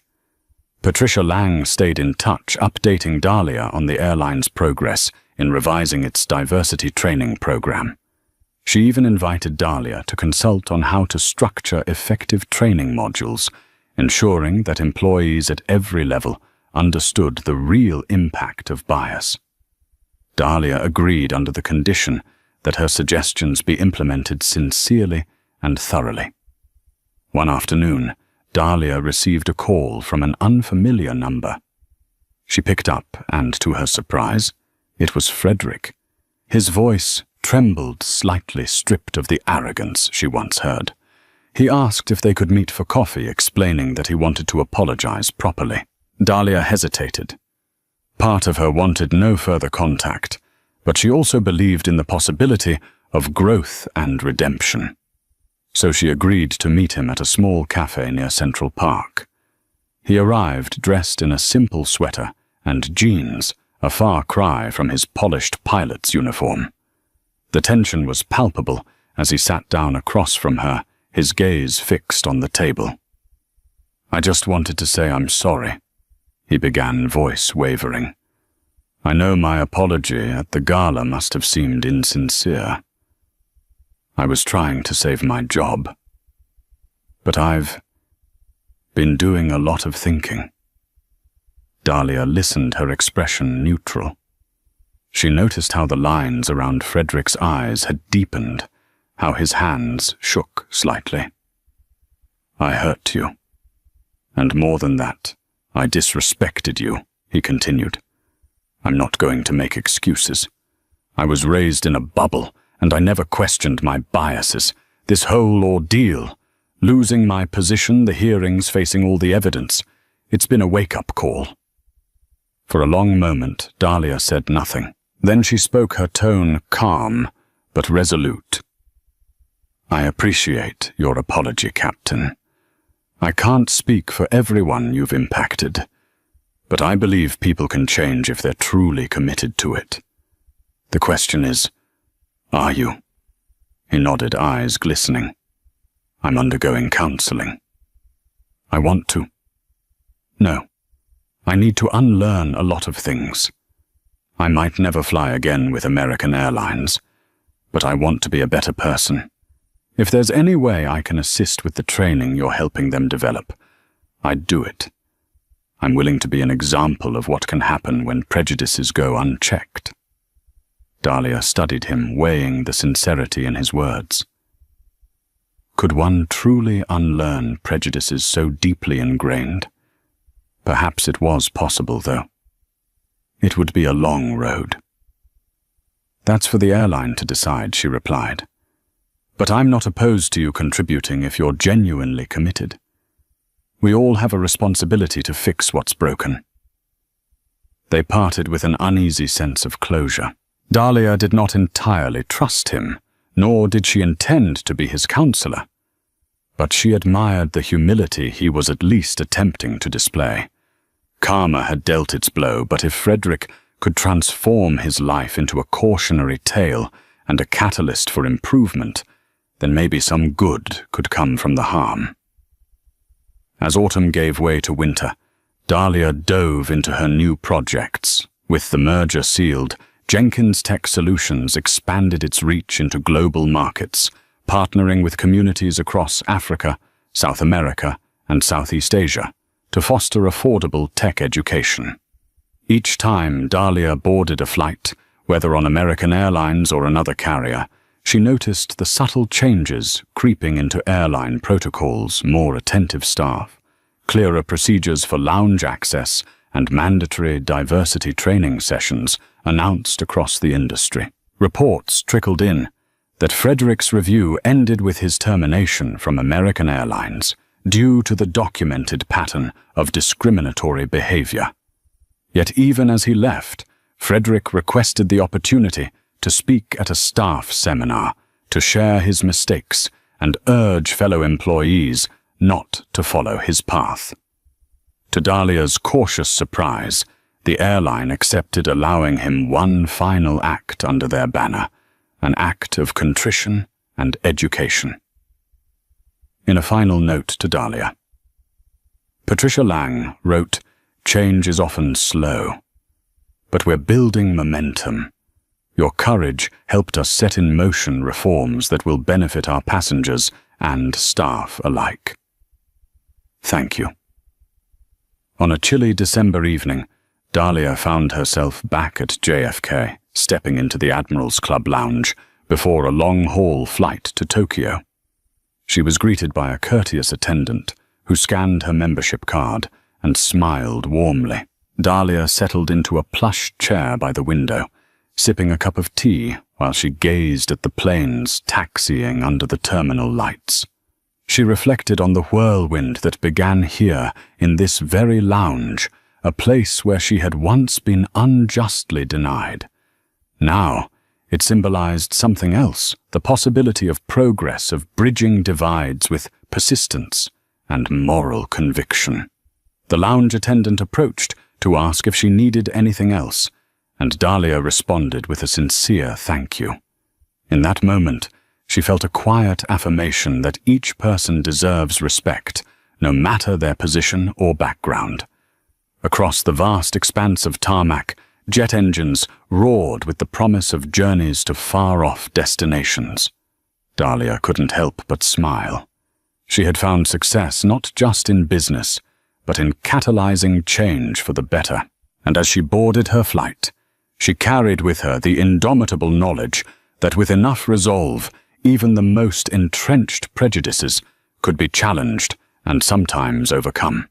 Patricia Lang stayed in touch, updating Dahlia on the airline's progress in revising its diversity training program. She even invited Dahlia to consult on how to structure effective training modules, ensuring that employees at every level understood the real impact of bias. Dahlia agreed under the condition that her suggestions be implemented sincerely and thoroughly. One afternoon, Dahlia received a call from an unfamiliar number. She picked up, and to her surprise, it was Frederick. His voice trembled slightly, stripped of the arrogance she once heard. He asked if they could meet for coffee, explaining that he wanted to apologize properly. Dahlia hesitated. Part of her wanted no further contact, but she also believed in the possibility of growth and redemption. So she agreed to meet him at a small cafe near Central Park. He arrived dressed in a simple sweater and jeans, a far cry from his polished pilot's uniform. The tension was palpable as he sat down across from her, his gaze fixed on the table. "I just wanted to say I'm sorry," he began, voice wavering. "I know my apology at the gala must have seemed insincere. I was trying to save my job. But I've been doing a lot of thinking." Dahlia listened, her expression neutral. She noticed how the lines around Frederick's eyes had deepened, how his hands shook slightly. "I hurt you. And more than that, I disrespected you," he continued. "I'm not going to make excuses. I was raised in a bubble, and I never questioned my biases. This whole ordeal, losing my position, the hearings, facing all the evidence, it's been a wake-up call." For a long moment, Dahlia said nothing. Then she spoke, her tone calm but resolute. "I appreciate your apology, Captain. I can't speak for everyone you've impacted, but I believe people can change if they're truly committed to it. The question is, are you?" He nodded, eyes glistening. "I'm undergoing counseling." "I want to." "No. I need to unlearn a lot of things. I might never fly again with American Airlines, but I want to be a better person. If there's any way I can assist with the training you're helping them develop, I'd do it. I'm willing to be an example of what can happen when prejudices go unchecked." Dahlia studied him, weighing the sincerity in his words. Could one truly unlearn prejudices so deeply ingrained? Perhaps it was possible, though. It would be a long road. "That's for the airline to decide," she replied. "But I'm not opposed to you contributing if you're genuinely committed. We all have a responsibility to fix what's broken." They parted with an uneasy sense of closure. Dahlia did not entirely trust him, nor did she intend to be his counselor. But she admired the humility he was at least attempting to display. Karma had dealt its blow, but if Frederick could transform his life into a cautionary tale and a catalyst for improvement, then maybe some good could come from the harm. As autumn gave way to winter, Dahlia dove into her new projects. With the merger sealed, Jenkins Tech Solutions expanded its reach into global markets, partnering with communities across Africa, South America, and Southeast Asia to foster affordable tech education. Each time Dahlia boarded a flight, whether on American Airlines or another carrier, she noticed the subtle changes creeping into airline protocols: more attentive staff, clearer procedures for lounge access, and mandatory diversity training sessions announced across the industry. Reports trickled in that Frederick's review ended with his termination from American Airlines due to the documented pattern of discriminatory behavior. Yet even as he left, Frederick requested the opportunity to speak at a staff seminar, to share his mistakes and urge fellow employees not to follow his path. To Dahlia's cautious surprise, the airline accepted allowing him one final act under their banner, an act of contrition and education. In a final note to Dahlia, Patricia Lang wrote, "Change is often slow, but we're building momentum. Your courage helped us set in motion reforms that will benefit our passengers and staff alike. Thank you." On a chilly December evening, Dahlia found herself back at JFK, stepping into the Admiral's Club lounge before a long-haul flight to Tokyo. She was greeted by a courteous attendant who scanned her membership card and smiled warmly. Dahlia settled into a plush chair by the window, sipping a cup of tea while she gazed at the planes taxiing under the terminal lights. She reflected on the whirlwind that began here in this very lounge, a place where she had once been unjustly denied. Now, it symbolized something else, the possibility of progress, of bridging divides with persistence and moral conviction. The lounge attendant approached to ask if she needed anything else, and Dahlia responded with a sincere thank you. In that moment, she felt a quiet affirmation that each person deserves respect, no matter their position or background. Across the vast expanse of tarmac, jet engines roared with the promise of journeys to far-off destinations. Dahlia couldn't help but smile. She had found success not just in business, but in catalyzing change for the better. And as she boarded her flight, she carried with her the indomitable knowledge that with enough resolve, even the most entrenched prejudices could be challenged and sometimes overcome.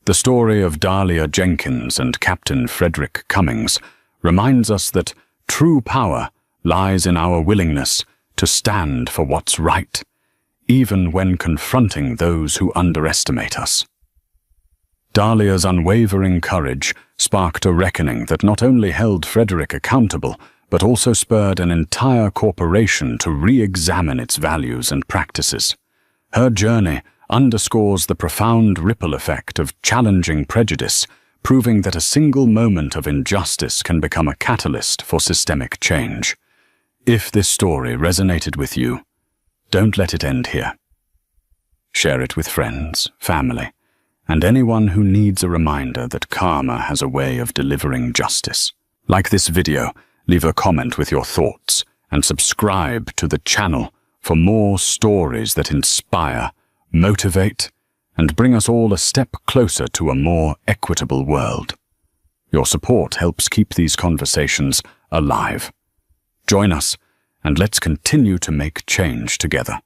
The story of Dahlia Jenkins and Captain Frederick Cummings reminds us that true power lies in our willingness to stand for what's right, even when confronting those who underestimate us. Dahlia's unwavering courage sparked a reckoning that not only held Frederick accountable, but also spurred an entire corporation to re-examine its values and practices. Her journey underscores the profound ripple effect of challenging prejudice, proving that a single moment of injustice can become a catalyst for systemic change. If this story resonated with you, don't let it end here. Share it with friends, family, and anyone who needs a reminder that karma has a way of delivering justice. Like this video, leave a comment with your thoughts, and subscribe to the channel for more stories that inspire, motivate, and bring us all a step closer to a more equitable world. Your support helps keep these conversations alive. Join us, and let's continue to make change together.